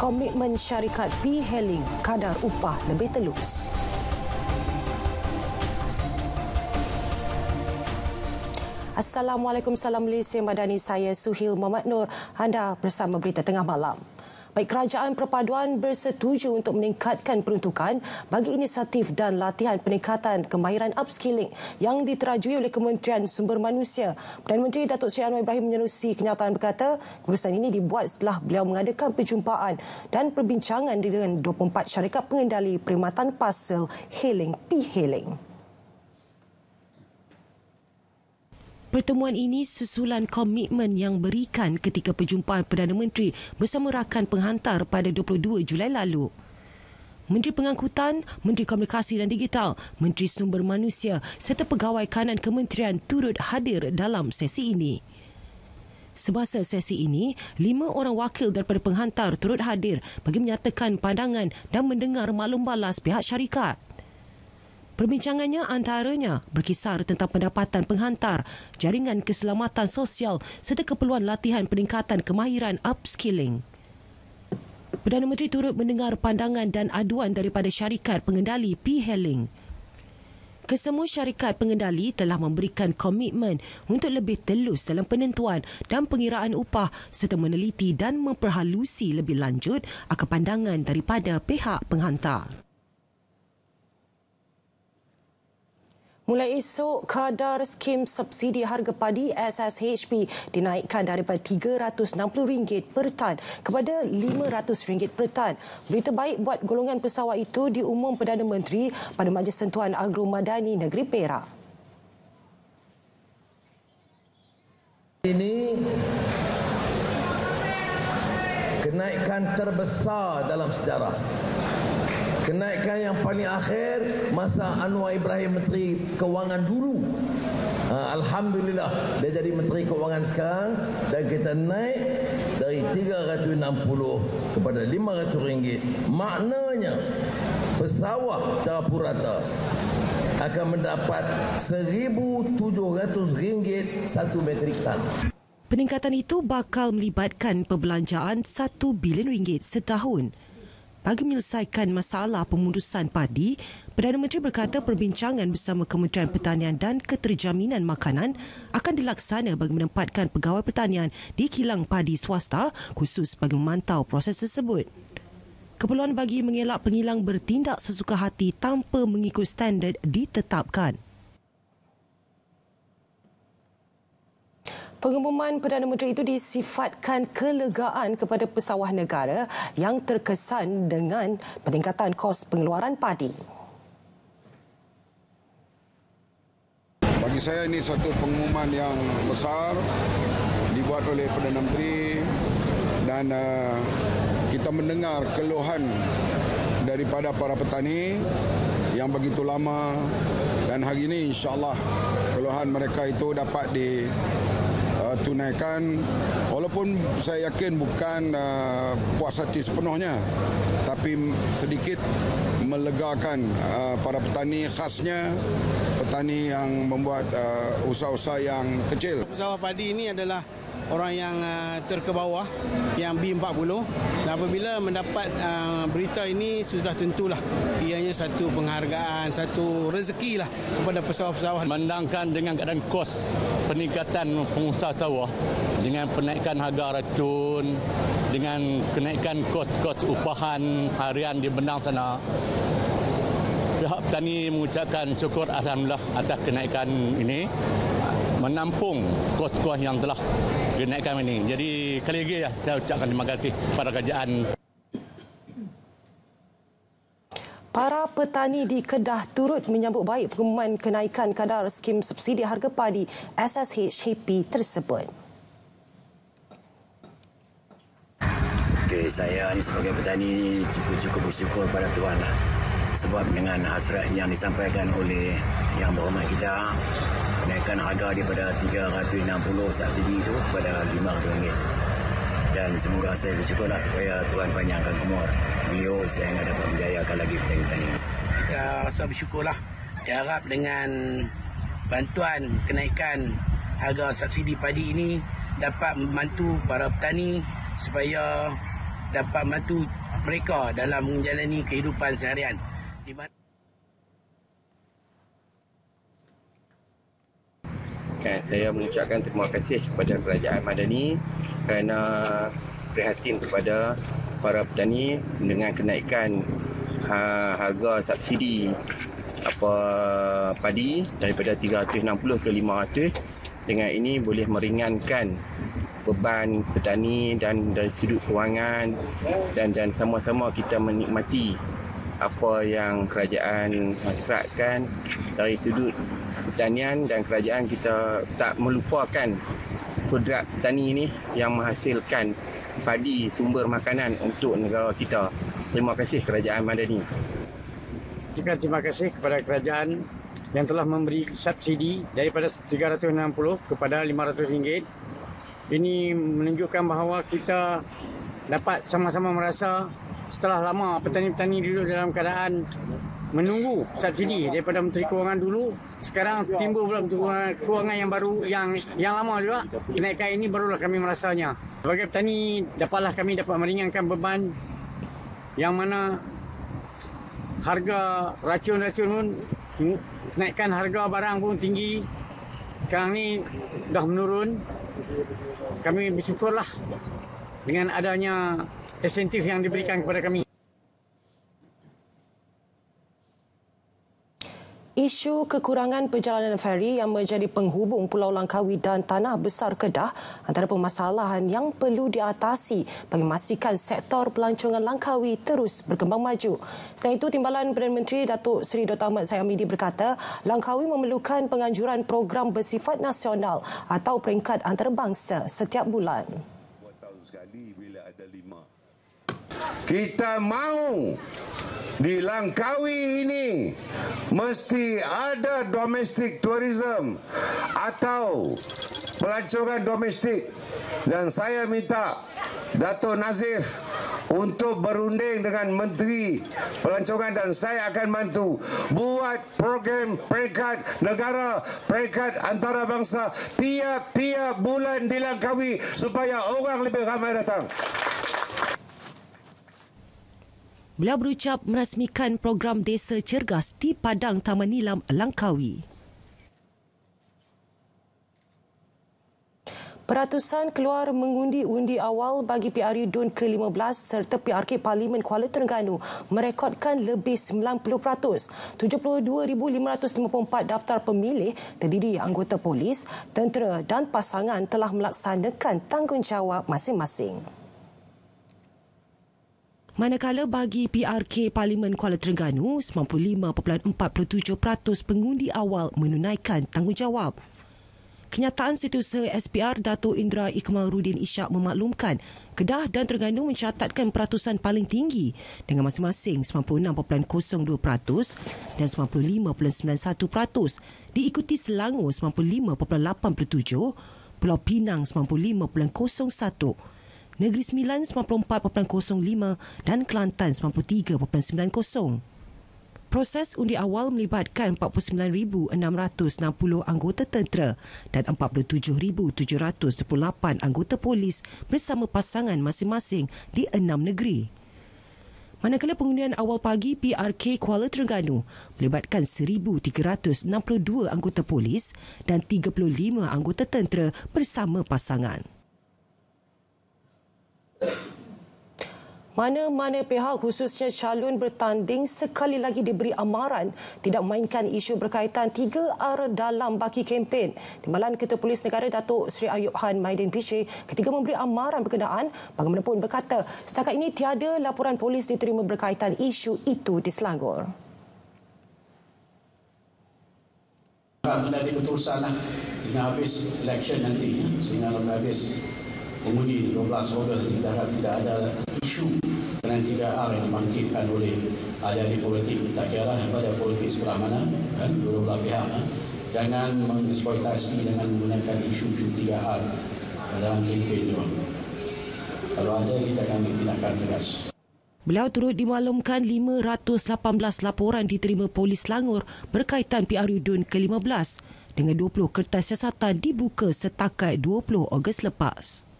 Komitmen syarikat P-Hailing kadar upah lebih telus. Assalamualaikum, salam Malaysia Madani. Saya Suhil Muhammad Nur. Anda bersama Berita Tengah Malam. Baik, Kerajaan Perpaduan bersetuju untuk meningkatkan peruntukan bagi inisiatif dan latihan peningkatan kemahiran upskilling yang diterajui oleh Kementerian Sumber Manusia. Perdana Menteri Datuk Seri Anwar Ibrahim menerusi kenyataan berkata keputusan ini dibuat setelah beliau mengadakan perjumpaan dan perbincangan dengan 24 syarikat pengendali perkhidmatan parcel hailing P-Hailing. Pertemuan ini susulan komitmen yang berikan ketika perjumpaan Perdana Menteri bersama rakan penghantar pada 22 Julai lalu. Menteri Pengangkutan, Menteri Komunikasi dan Digital, Menteri Sumber Manusia serta pegawai kanan kementerian turut hadir dalam sesi ini. Semasa sesi ini, 5 orang wakil daripada penghantar turut hadir bagi menyatakan pandangan dan mendengar maklum balas pihak syarikat. Perbincangannya antaranya berkisar tentang pendapatan penghantar, jaringan keselamatan sosial serta keperluan latihan peningkatan kemahiran upskilling. Perdana Menteri turut mendengar pandangan dan aduan daripada syarikat pengendali P-Hailing. Kesemua syarikat pengendali telah memberikan komitmen untuk lebih telus dalam penentuan dan pengiraan upah serta meneliti dan memperhalusi lebih lanjut akan pandangan daripada pihak penghantar. Mulai esok, kadar skim subsidi harga padi SSHP dinaikkan daripada RM360 per tan kepada RM500 per tan. Berita baik buat golongan pesawat itu diumum Perdana Menteri pada Majlis Sentuhan Agro Madani Negeri Perak. Ini kenaikan terbesar dalam sejarah. Kenaikan yang paling akhir masa Anwar Ibrahim Menteri Kewangan dulu. Alhamdulillah dia jadi Menteri Kewangan sekarang dan kita naik dari 360 kepada RM500. Maknanya pesawat secara purata akan mendapat RM1,700 satu metrik tan. Peningkatan itu bakal melibatkan perbelanjaan RM1 bilion setahun. Bagi menyelesaikan masalah pemundusan padi, Perdana Menteri berkata perbincangan bersama Kementerian Pertanian dan Keterjaminan Makanan akan dilaksana bagi menempatkan pegawai pertanian di kilang padi swasta khusus bagi memantau proses tersebut. Keperluan bagi mengelak pengilang bertindak sesuka hati tanpa mengikut standard ditetapkan. Pengumuman Perdana Menteri itu disifatkan kelegaan kepada pesawah negara yang terkesan dengan peningkatan kos pengeluaran padi. Bagi saya ini satu pengumuman yang besar dibuat oleh Perdana Menteri dan kita mendengar keluhan daripada para petani yang begitu lama dan hari ini insya-Allah keluhan mereka itu dapat tunaikan, walaupun saya yakin bukan puas hati sepenuhnya, tapi sedikit melegakan para petani, khasnya petani yang membuat usaha-usaha yang kecil. Pesawat padi ini adalah orang yang terkebawah, yang B40, dan apabila mendapat berita ini sudah tentulah ianya satu penghargaan, satu rezeki lah kepada pesawat-pesawat. Memandangkan dengan keadaan kos peningkatan pengusaha sawah, dengan penaikan harga racun, dengan kenaikan kos-kos upahan harian di Bendang sana, pihak petani mengucapkan syukur alhamdulillah atas kenaikan ini, menampung kos-kos yang telah dinaikkan ini. Jadi kali lagi saya ucapkan terima kasih kepada kerajaan. Para petani di Kedah turut menyambut baik pengumuman kenaikan kadar skim subsidi harga padi SSHP tersebut. Saya ni sebagai petani cukup bersyukur pada Tuhan lah. Sebab dengan hasrat yang disampaikan oleh Yang Berhormat kita, kenaikan harga daripada 360 subsidi itu kepada RM500. Dan semoga saya bersyukurlah supaya Tuhan panjangkan umur beliau sehingga dapat menjayakan lagi petani-petani. Kita rasa bersyukurlah. Diharap dengan bantuan kenaikan harga subsidi padi ini dapat membantu para petani supaya dapat membantu mereka dalam menjalani kehidupan seharian. Di mana saya mengucapkan terima kasih kepada Kerajaan Madani kerana prihatin kepada para petani dengan kenaikan harga subsidi padi daripada 360 ke 500. Dengan ini boleh meringankan beban petani dan dari sudut kewangan dan sama-sama kita menikmati apa yang kerajaan hasratkan dari sudut pertanian, dan kerajaan kita tak melupakan kudrat petani ini yang menghasilkan padi sumber makanan untuk negara kita. Terima kasih Kerajaan Madani. Terima kasih kepada kerajaan yang telah memberi subsidi daripada 360 kepada RM500. Ini menunjukkan bahawa kita dapat sama-sama merasa setelah lama petani-petani duduk dalam keadaan menunggu subsidi daripada Menteri Kewangan dulu, sekarang timbul pula kewangan yang baru, yang lama juga. Kenaikan ini barulah kami merasanya. Sebagai petani, kami dapat meringankan beban yang mana harga racun-racun pun, kenaikan harga barang pun tinggi. Sekarang ni dah menurun. Kami bersyukurlah dengan adanya insentif yang diberikan kepada kami. Isu kekurangan perjalanan feri yang menjadi penghubung Pulau Langkawi dan Tanah Besar Kedah antara permasalahan yang perlu diatasi bagi memastikan sektor pelancongan Langkawi terus berkembang maju. Selain itu, Timbalan Perdana Menteri Datuk Seri Dr. Ahmad Zahid Hamidi berkata Langkawi memerlukan penganjuran program bersifat nasional atau peringkat antarabangsa setiap bulan. Kita mahu di Langkawi ini mesti ada domestic tourism atau pelancongan domestik, dan saya minta Dato' Nazif untuk berunding dengan Menteri Pelancongan, dan saya akan bantu buat program peringkat negara, peringkat antarabangsa tiap-tiap bulan di Langkawi supaya orang lebih ramai datang. Beliau berucap merasmikan program Desa Cergas di Padang Taman Nilam Langkawi. Peratusan keluar mengundi undi awal bagi PRU DUN ke-15 serta PRK Parlimen Kuala Terengganu merekodkan lebih 90%. 72,554 daftar pemilih terdiri anggota polis, tentera dan pasangan telah melaksanakan tanggungjawab masing-masing. Manakala bagi PRK Parlimen Kuala Terengganu, 95.47% pengundi awal menunaikan tanggungjawab. Kenyataan Setiausaha SPR Dato' Indra Ikmalruddin Ishak memaklumkan Kedah dan Terengganu mencatatkan peratusan paling tinggi dengan masing-masing 96.02% dan 95.91%, diikuti Selangor 95.87%, Pulau Pinang 95.01%, Negeri Sembilan 94.05 dan Kelantan 93.90. Proses undi awal melibatkan 49,660 anggota tentera dan 47,728 anggota polis bersama pasangan masing-masing di 6 negeri. Manakala pengundian awal pagi PRK Kuala Terengganu melibatkan 1,362 anggota polis dan 35 anggota tentera bersama pasangan. Mana-mana pihak khususnya calon bertanding sekali lagi diberi amaran tidak memainkan isu berkaitan 3 arah dalam baki kempen. Timbalan Ketua Polis Negara Datuk Seri Ayub Han Maidin PC ketika memberi amaran berkenaan, bagaimanapun berkata setakat ini tiada laporan polis diterima berkaitan isu itu di Selangor. Menjadi keterusan sehingga habis election nanti, sehingga habis pengundi 12 Ogos tidak ada isu dengan 3R yang dibangkitkan oleh ahli politik, tak kira pada politik sebelah mana, dua belah pihak. Jangan mengeksploitasi dengan menggunakan isu-isu 3R dalam kempen itu. Kalau ada, kita akan tindakan tegas. Beliau turut dimaklumkan 518 laporan diterima Polis Selangor berkaitan PRU DUN ke-15 dengan 20 kertas siasatan dibuka setakat 20 Ogos lepas.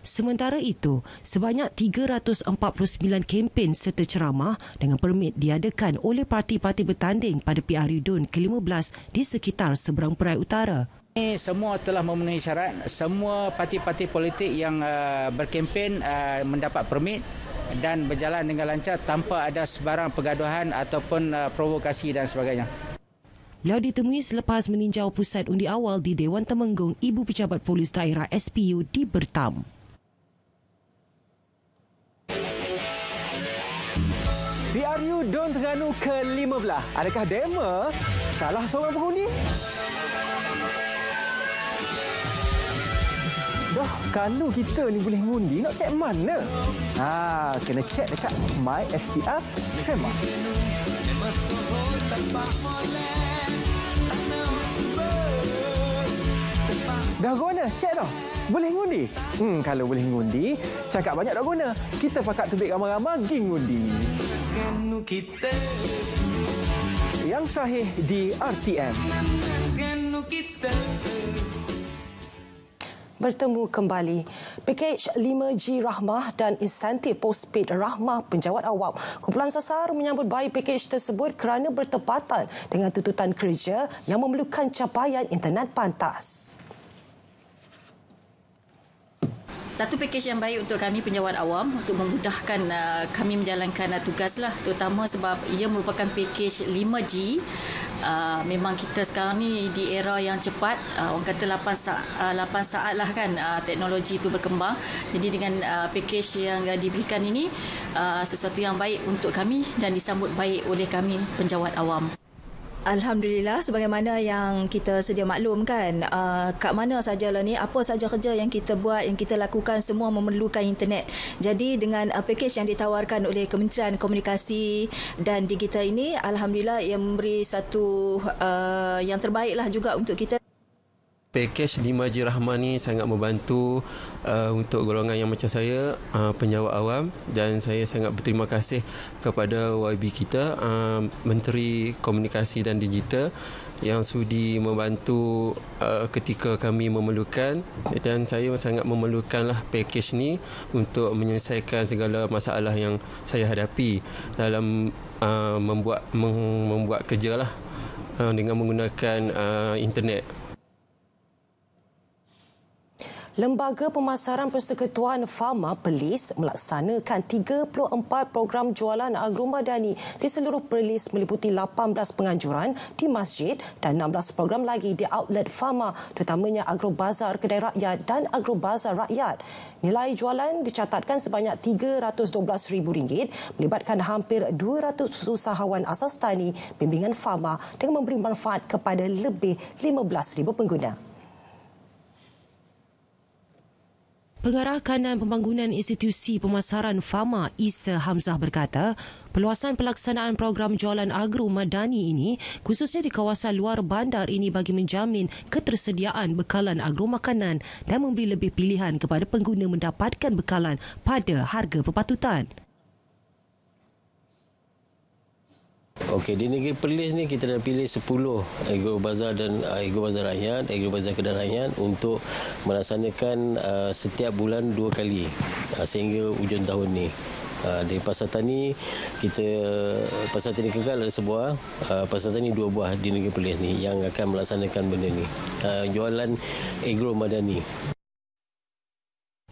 Sementara itu, sebanyak 349 kempen serta ceramah dengan permit diadakan oleh parti-parti bertanding pada PRU DUN ke-15 di sekitar seberang Perai Utara. Ini semua telah memenuhi syarat. Semua parti-parti politik yang berkempen mendapat permit dan berjalan dengan lancar tanpa ada sebarang pergaduhan ataupun provokasi dan sebagainya. Beliau ditemui selepas meninjau pusat undi awal di Dewan Temenggung Ibu Pejabat Polis Daerah SPU di Bertam. PRU DUN Terengganu ke-15. Adakah demo salah seorang pengundi? Dah, kalau kita ni boleh mengundi, nak cek mana? Kena cek dekat My SPR SEMA. Dah guna, cek dah. Boleh ngundi? Kalau boleh ngundi, cakap banyak dah guna. Kita pakat tubik ramai-ramai pergi ngundi. Yang sahih di RTM. Bertemu kembali. Pakej 5G Rahmah dan insentif postpaid Rahmah penjawat awam. Kumpulan Sasar menyambut baik pakej tersebut kerana bertepatan dengan tuntutan kerja yang memerlukan capaian internet pantas. Satu pakej yang baik untuk kami penjawat awam untuk memudahkan kami menjalankan tugaslah, terutama sebab ia merupakan pakej 5G. Memang kita sekarang ni di era yang cepat, orang kata 8 saat lah kan, teknologi itu berkembang. Jadi dengan pakej yang diberikan ini sesuatu yang baik untuk kami dan disambut baik oleh kami penjawat awam. Alhamdulillah, sebagaimana yang kita sedia maklumkan, kat mana sajalah ni, apa saja kerja yang kita buat, yang kita lakukan, semua memerlukan internet. Jadi dengan pakej yang ditawarkan oleh Kementerian Komunikasi dan Digital ini, alhamdulillah ia memberi satu yang terbaiklah juga untuk kita. Pakej 5G Rahmah ni sangat membantu untuk golongan yang macam saya, penjawat awam, dan saya sangat berterima kasih kepada YB kita, Menteri Komunikasi dan Digital, yang sudi membantu ketika kami memerlukan, dan saya sangat memerlukanlah pakej ni untuk menyelesaikan segala masalah yang saya hadapi dalam membuat kerja lah dengan menggunakan internet. Lembaga Pemasaran Persekutuan Fama Perlis melaksanakan 34 program jualan agromadani di seluruh Perlis meliputi 18 penganjuran di masjid dan 16 program lagi di outlet Fama, terutamanya Agrobazar Kedai Rakyat dan Agrobazar Rakyat. Nilai jualan dicatatkan sebanyak RM312,000, melibatkan hampir 200 usahawan asas tani bimbingan Fama dengan memberi manfaat kepada lebih 15,000 pengguna. Pengarah Kanan Pembangunan Institusi Pemasaran Fama, Isa Hamzah berkata, perluasan pelaksanaan program jualan agro madani ini, khususnya di kawasan luar bandar ini, bagi menjamin ketersediaan bekalan agro makanan dan memberi lebih pilihan kepada pengguna mendapatkan bekalan pada harga berpatutan. Okey, di negeri Perlis ni kita dah pilih 10 agrobazar dan agrobazar rakyat, agrobazar kedai rakyat untuk melaksanakan setiap bulan 2 kali sehingga hujung tahun ni. Di Pasar Tani, Pasar Tani Kekal ada sebuah, Pasar Tani 2 buah di negeri Perlis ni yang akan melaksanakan benda ni. Jualan agro madani.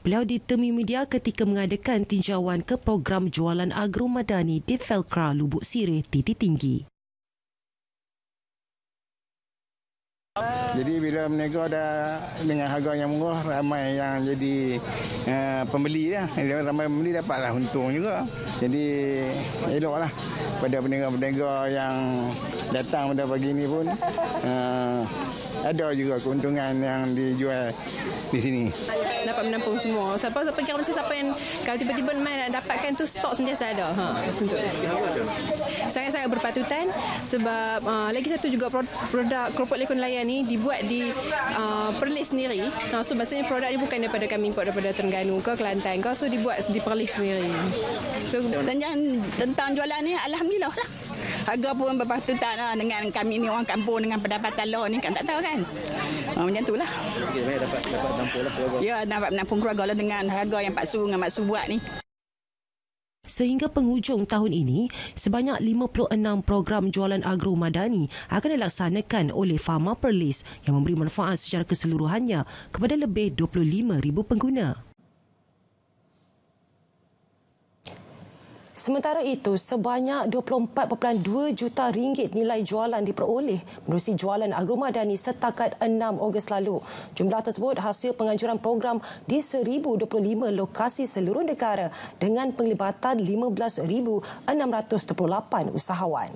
Beliau ditemui media ketika mengadakan tinjauan ke program jualan agro madani di Felkra, Lubuk Sirih, titik tinggi. Jadi bila berniaga dengan harga yang murah, ramai yang jadi pembeli dah. Ramai pembeli dapatlah untung juga. Jadi eloklah pada peniaga-peniaga yang datang pada pagi ini pun ada juga keuntungan yang dijual di sini. Dapat menampung semua. Siapa kira macam siapa yang kalau tiba-tiba main nak dapatkan tu, stok sentiasa ada. Macam tu. Sangat-sangat berpatutan sebab lagi satu juga produk keropok lekor nelayan ni dibuat di Perlis sendiri. So maksudnya produk ni bukan daripada kami import daripada Terengganu ke Kelantan ke, so dibuat di Perlis sendiri. So tentang jualan ni alhamdulillah lah. Harga pun berpatutan lah dengan kami ni orang kampung dengan pendapatan low ni kan tak tahu kan. Macam itulah. Dapat menampung lah keluarga. Ya, dapat menampung keluarga lah dengan harga yang Pak Su dengan Mak Su buat ni. Sehingga penghujung tahun ini, sebanyak 56 program jualan agro madani akan dilaksanakan oleh Pharma Perlis yang memberi manfaat secara keseluruhannya kepada lebih 25,000 pengguna. Sementara itu, sebanyak 24.2 juta ringgit nilai jualan diperoleh menerusi jualan agro madani setakat 6 Ogos lalu. Jumlah tersebut hasil penganjuran program di 1,025 lokasi seluruh negara dengan penglibatan 15,628 usahawan.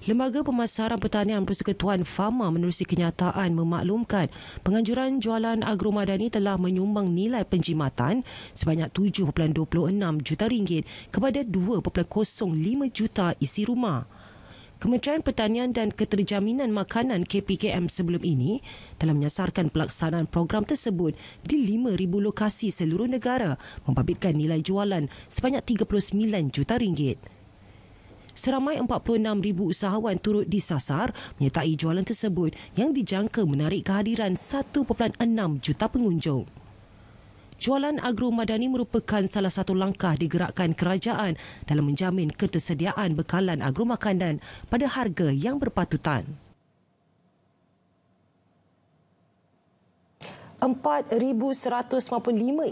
Lembaga Pemasaran Pertanian Persekutuan Fama menerusi kenyataan memaklumkan penganjuran jualan agro madani telah menyumbang nilai penjimatan sebanyak 7.26 juta ringgit kepada 2.05 juta isi rumah. Kementerian Pertanian dan Keterjaminan Makanan KPKM sebelum ini telah menyasarkan pelaksanaan program tersebut di 5,000 lokasi seluruh negara membabitkan nilai jualan sebanyak 39 juta ringgit. Seramai 46,000 usahawan turut disasar menyertai jualan tersebut yang dijangka menarik kehadiran 1.6 juta pengunjung. Jualan agro madani merupakan salah satu langkah digerakkan kerajaan dalam menjamin ketersediaan bekalan agro makanan pada harga yang berpatutan. 4,195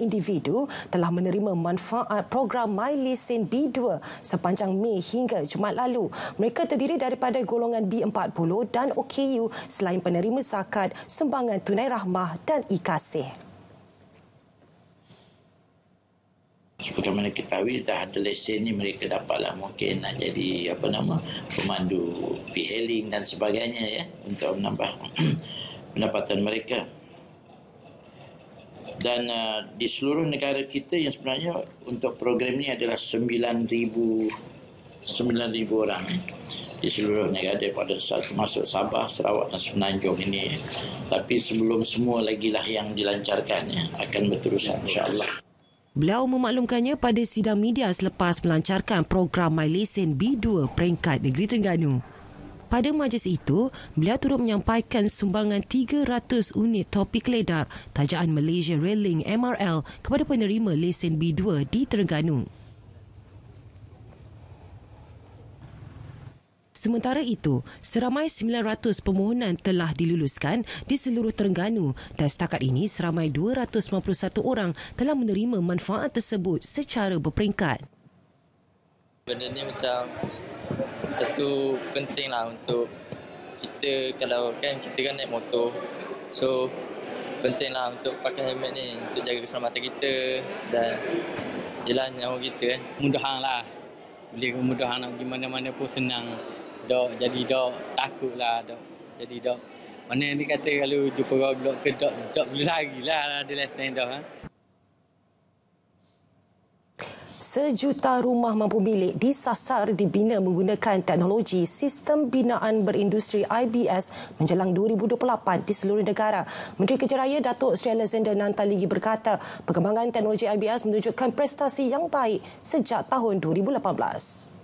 individu telah menerima manfaat program MyLesen B2 sepanjang Mei hingga Jumaat lalu. Mereka terdiri daripada golongan B40 dan OKU selain penerima zakat, sumbangan tunai rahmah dan e-kasih. Sebagaimana kita ketahui, dah ada lesen ni mereka dapatlah mungkin nak jadi pemandu e-hailing dan sebagainya ya, untuk menambah pendapatan mereka. Dan di seluruh negara kita yang sebenarnya untuk program ini adalah 9,000 orang di seluruh negara daripada termasuk Sabah, Sarawak dan Semenanjung ini. Tapi sebelum semua lagi lah yang dilancarkan ya, akan berterusan insya-Allah. Beliau memaklumkannya pada sidang media selepas melancarkan program MyLesen B2 peringkat Negeri Terengganu. Pada majlis itu, beliau turut menyampaikan sumbangan 300 unit topi keledar tajaan Malaysia Railing MRL kepada penerima lesen B2 di Terengganu. Sementara itu, seramai 900 permohonan telah diluluskan di seluruh Terengganu dan setakat ini seramai 291 orang telah menerima manfaat tersebut secara berperingkat. Benda ni macam satu penting lah untuk kita, kalau kan kita kan naik motor, so penting lah untuk pakai helmet ni untuk jaga keselamatan kita dan jelas nyawa kita mudahan lah, boleh kemudahan nak pergi mana-mana pun senang. Dok jadi dok takut lah, dok jadi dok mana ni kata kalau jumpa roadblock ke dok boleh lagi lah ada lesen dah ha? Sejuta rumah mampu milik disasar dibina menggunakan teknologi Sistem Binaan Berindustri IBS menjelang 2028 di seluruh negara. Menteri Kejaraya Datuk Seri Alexander Nantaligi berkata, perkembangan teknologi IBS menunjukkan prestasi yang baik sejak tahun 2018.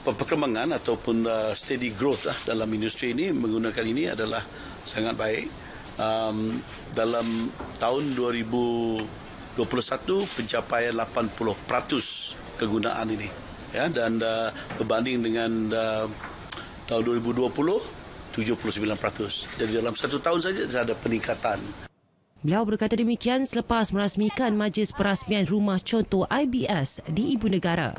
Perkembangan ataupun steady growth dalam industri ini menggunakan ini adalah sangat baik. Dalam tahun 2021 pencapaian 80% kegunaan ini ya, dan berbanding dengan tahun 2020 79%. Jadi dalam satu tahun saja ada peningkatan. Beliau berkata demikian selepas merasmikan majlis perasmian rumah contoh IBS di Ibu Negara.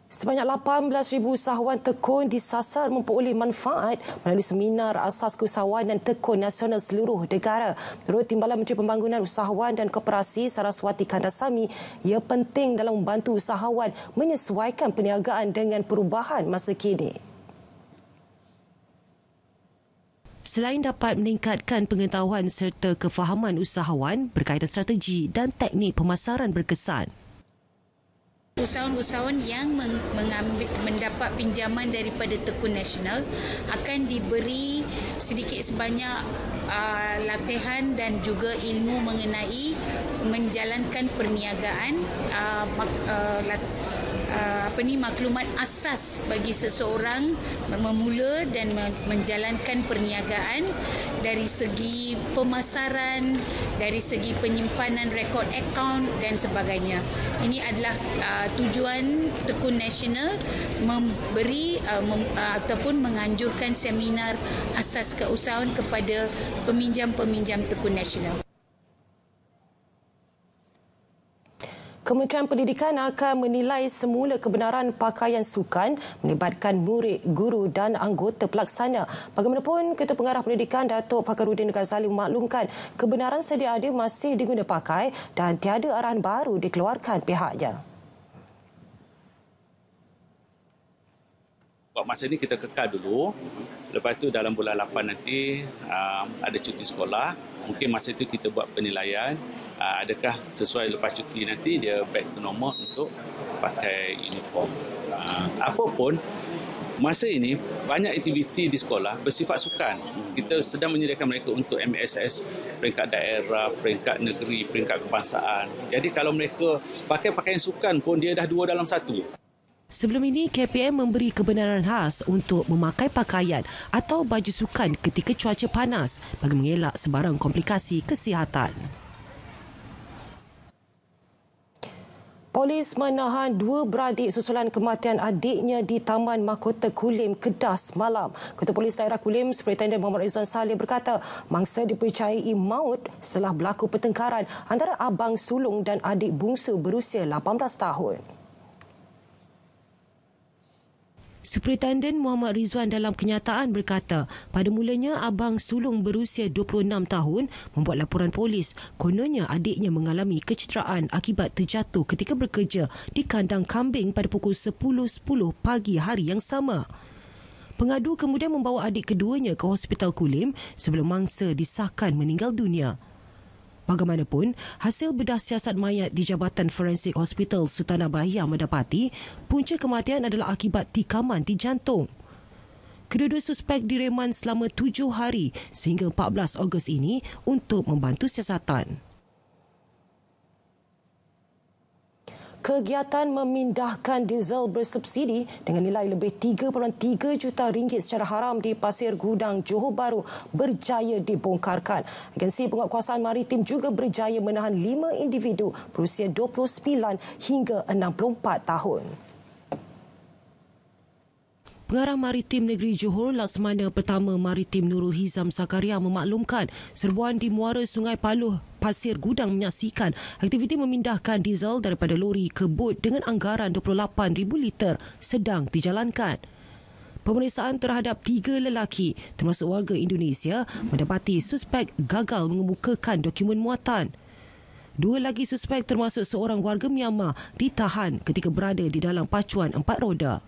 Sebanyak 18,000 usahawan tekun disasar memperoleh manfaat melalui seminar asas keusahawanan tekun nasional seluruh negara. Menurut Timbalan Menteri Pembangunan Usahawan dan Koperasi Saraswati Kandasamy, ia penting dalam membantu usahawan menyesuaikan perniagaan dengan perubahan masa kini. Selain dapat meningkatkan pengetahuan serta kefahaman usahawan berkaitan strategi dan teknik pemasaran berkesan. Usahawan-usahawan yang mendapat pinjaman daripada Tekun Nasional akan diberi sedikit sebanyak latihan dan juga ilmu mengenai menjalankan perniagaan, maklumat asas bagi seseorang memula dan menjalankan perniagaan dari segi pemasaran, dari segi penyimpanan rekod akaun dan sebagainya. Ini adalah tujuan Tekun Nasional memberi ataupun menganjurkan seminar asas keusahawan kepada peminjam-peminjam Tekun Nasional. Kementerian Pendidikan akan menilai semula kebenaran pakaian sukan melibatkan murid, guru dan anggota pelaksana. Bagaimanapun, Ketua Pengarah Pendidikan Datuk Fakhruddin Ghazali memaklumkan kebenaran sedia ada masih diguna pakai dan tiada arahan baru dikeluarkan pihaknya. Masa ini kita kekal dulu. Lepas tu dalam bulan 8 nanti ada cuti sekolah. Mungkin masa itu kita buat penilaian. Adakah sesuai lepas cuti nanti dia back to normal untuk pakai uniform. Apapun, masa ini banyak aktiviti di sekolah bersifat sukan. Kita sedang menyediakan mereka untuk MSS, peringkat daerah, peringkat negeri, peringkat kebangsaan. Jadi kalau mereka pakai pakaian sukan pun dia dah 2 dalam 1. Sebelum ini, KPM memberi kebenaran khas untuk memakai pakaian atau baju sukan ketika cuaca panas bagi mengelak sebarang komplikasi kesihatan. Polis menahan 2 beradik susulan kematian adiknya di Taman Mahkota Kulim, Kedah semalam. Ketua Polis Daerah Kulim, Superintendent Muhammad Rizwan Saleh berkata, mangsa dipercayai maut setelah berlaku pertengkaran antara abang sulung dan adik bungsu berusia 18 tahun. Superintendent Muhammad Rizwan dalam kenyataan berkata, pada mulanya abang sulung berusia 26 tahun membuat laporan polis. Kononnya adiknya mengalami kecederaan akibat terjatuh ketika bekerja di kandang kambing pada pukul 10.10 pagi hari yang sama. Pengadu kemudian membawa adik keduanya ke Hospital Kulim sebelum mangsa disahkan meninggal dunia. Bagaimanapun, hasil bedah siasat mayat di Jabatan Forensik Hospital Sultanah Bahia mendapati punca kematian adalah akibat tikaman di jantung. Kedua-dua suspek direman selama 7 hari sehingga 14 Ogos ini untuk membantu siasatan. Kegiatan memindahkan diesel bersubsidi dengan nilai lebih 3.3 juta ringgit secara haram di Pasir Gudang, Johor Bahru berjaya dibongkarkan. Agensi Penguatkuasaan Maritim juga berjaya menahan 5 individu berusia 29 hingga 64 tahun. Pengarah Maritim Negeri Johor, Laksamana Pertama Maritim Nurul Hizam Zakaria memaklumkan serbuan di muara Sungai Paluh, Pasir Gudang menyaksikan aktiviti memindahkan diesel daripada lori ke bot dengan anggaran 28,000 liter sedang dijalankan. Pemeriksaan terhadap 3 lelaki termasuk warga Indonesia mendapati suspek gagal mengemukakan dokumen muatan. 2 lagi suspek termasuk seorang warga Myanmar ditahan ketika berada di dalam pacuan 4 roda.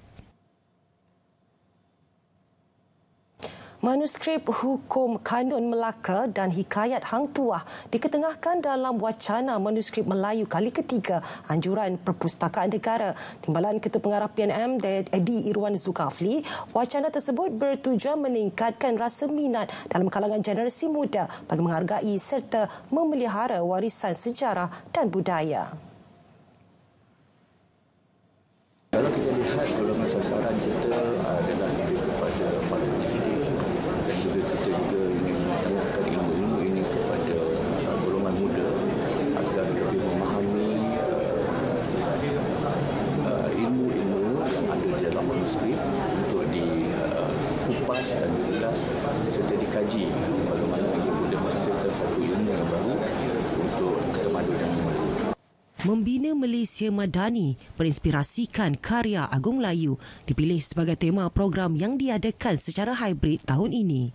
Manuskrip Hukum Kanun Melaka dan Hikayat Hang Tuah diketengahkan dalam wacana manuskrip Melayu kali ketiga Anjuran Perpustakaan Negara. Timbalan Ketua Pengarah PNM Eddie Irwan Zulkifli, wacana tersebut bertujuan meningkatkan rasa minat dalam kalangan generasi muda bagi menghargai serta memelihara warisan sejarah dan budaya. Kalau kita lihat golongan sasaran kita adalah lebih kepada para pendidik dan juga kita juga ingin mengajarkan ilmu-ilmu ini kepada golongan muda agar lebih memahami ilmu-ilmu yang ada di dalam manuskrip untuk dikupas dan diulas serta dikaji bagaimana ia boleh menghasilkan satu ilmu yang baru untuk ketemadunan semasa. Membina Malaysia Madani berinspirasikan karya Agung Melayu dipilih sebagai tema program yang diadakan secara hybrid tahun ini.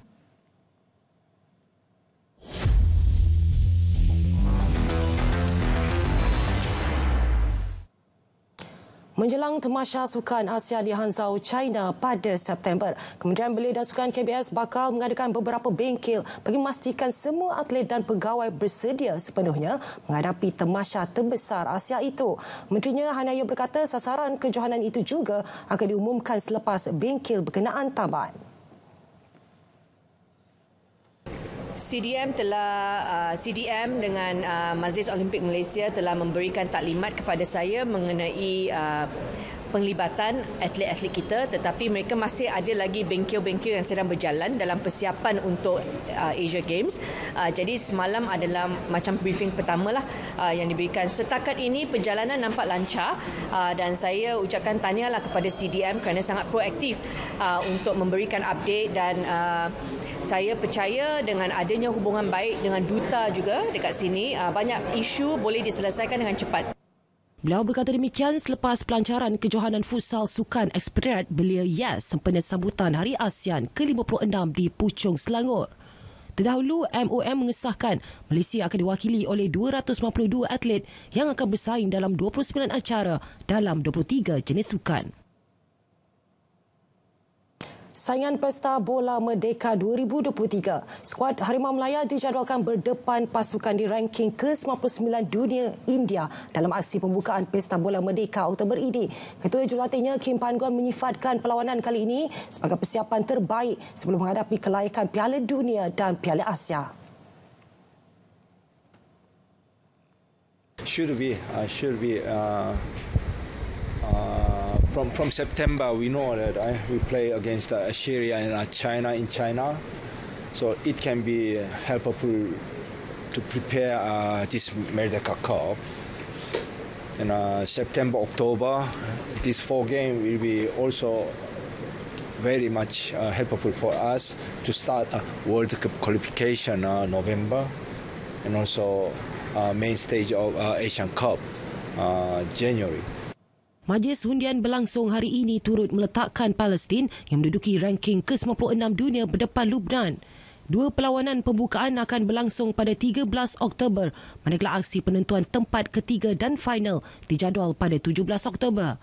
Menjelang Tamasya Sukan Asia di Hangzhou, China pada September, Kementerian Belia dan Sukan KBS bakal mengadakan beberapa bengkel bagi memastikan semua atlet dan pegawai bersedia sepenuhnya menghadapi tamasya terbesar Asia itu. Menterinya Hanaya berkata sasaran kejohanan itu juga akan diumumkan selepas bengkel berkenaan tamat. CDM dengan Majlis Olimpik Malaysia telah memberikan taklimat kepada saya mengenai penglibatan atlet-atlet kita, tetapi mereka masih ada lagi bengkel-bengkel yang sedang berjalan dalam persiapan untuk Asia Games. Jadi semalam adalah macam briefing pertamalah yang diberikan. Setakat ini perjalanan nampak lancar dan saya ucapkan tahniahlah kepada CDM kerana sangat proaktif untuk memberikan update, dan saya percaya dengan adanya hubungan baik dengan duta juga dekat sini, banyak isu boleh diselesaikan dengan cepat. Beliau berkata demikian selepas pelancaran kejohanan futsal Sukan Ekspedit Belia Yes sempena sambutan Hari ASEAN ke-56 di Puchong, Selangor. Terdahulu, MOM mengesahkan Malaysia akan diwakili oleh 252 atlet yang akan bersaing dalam 29 acara dalam 23 jenis sukan. Saingan Pesta Bola Merdeka 2023, skuad Harimau Melaya dijadualkan berdepan pasukan di ranking ke-99 dunia India dalam aksi pembukaan Pesta Bola Merdeka Oktober ini. Ketua Jurulatihnya Kim Pan-guan menyifatkan perlawanan kali ini sebagai persiapan terbaik sebelum menghadapi kelayakan Piala Dunia dan Piala Asia. Should be. From September, we know that we play against Syria and China in China, so it can be helpful to prepare this Merdeka Cup. And September, October, this 4 games will be also very much helpful for us to start a World Cup qualification November, and also main stage of Asian Cup January. Majlis hundian berlangsung hari ini turut meletakkan Palestin yang menduduki ranking ke-96 dunia berdepan Lubnan. 2 perlawanan pembukaan akan berlangsung pada 13 Oktober, manakala aksi penentuan tempat ketiga dan final dijadual pada 17 Oktober.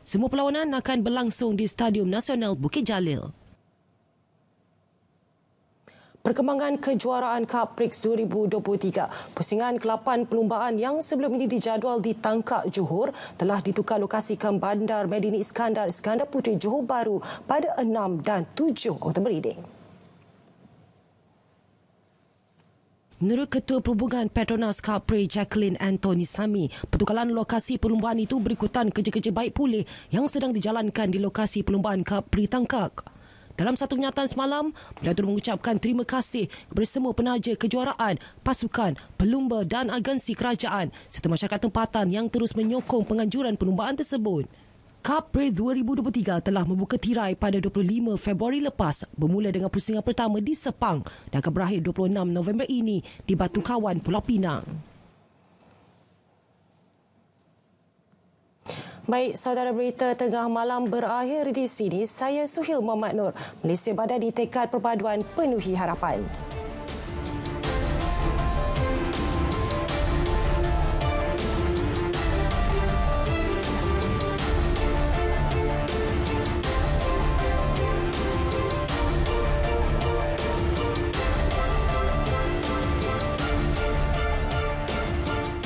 Semua perlawanan akan berlangsung di Stadium Nasional Bukit Jalil. Perkembangan kejuaraan Cup Prix 2023. Pusingan ke-8 perlumbaan yang sebelum ini dijadual di Tangkak, Johor telah ditukar lokasi ke Bandar Medini Iskandar Puteri, Johor Bahru pada 6 dan 7 Oktober ini. Menurut Ketua Perhubungan Petronas Cup Prix Jacqueline Anthony Sami, pertukaran lokasi perlumbaan itu berikutan kerja-kerja baik pulih yang sedang dijalankan di lokasi perlumbaan Cup Prix Tangkak. Dalam satu kenyataan semalam, beliau turut mengucapkan terima kasih kepada semua penaja kejuaraan, pasukan, pelumba dan agensi kerajaan serta masyarakat tempatan yang terus menyokong penganjuran perlumbaan tersebut. Cup Prix 2023 telah membuka tirai pada 25 Februari lepas, bermula dengan pusingan pertama di Sepang dan akan berakhir 26 November ini di Batu Kawan, Pulau Pinang. Baik, saudara, berita tengah malam berakhir di sini. Saya Suhil Muhammad Nur. Malaysia berada di tekad perpaduan penuhi harapan.